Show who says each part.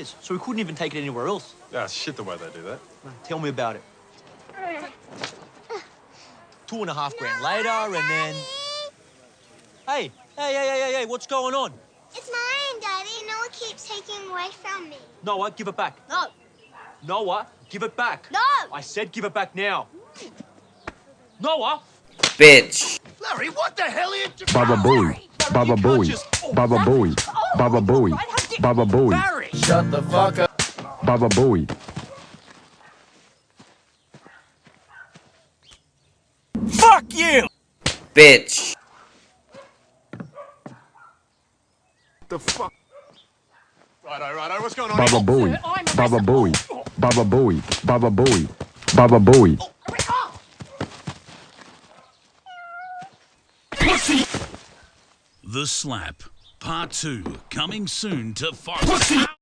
Speaker 1: So we couldn't even take it anywhere else.
Speaker 2: Yeah, shit the way they do that.
Speaker 1: Tell me about it. 2.5 grand later, and then... Hey, what's going on?
Speaker 3: It's mine, Daddy. Noah keeps taking away from me.
Speaker 1: Noah, give it back.
Speaker 3: No.
Speaker 1: Noah, give it back.
Speaker 3: No.
Speaker 1: I said give it back now. Noah!
Speaker 4: Bitch.
Speaker 1: Larry, what the hell are you doing?
Speaker 5: Baba Booey. Baba Booey. Baba Booey. Baba Booey. Baba Booey.
Speaker 1: Barry!
Speaker 4: Shut the fuck up.
Speaker 5: Baba Booey.
Speaker 1: Fuck you!
Speaker 4: Bitch.
Speaker 2: The fuck? Righto, what's going on?
Speaker 5: Baba Booey. Baba Booey. Baba Booey. Baba Booey. Baba Booey.
Speaker 6: The Slap, Part 2, coming soon to Fox.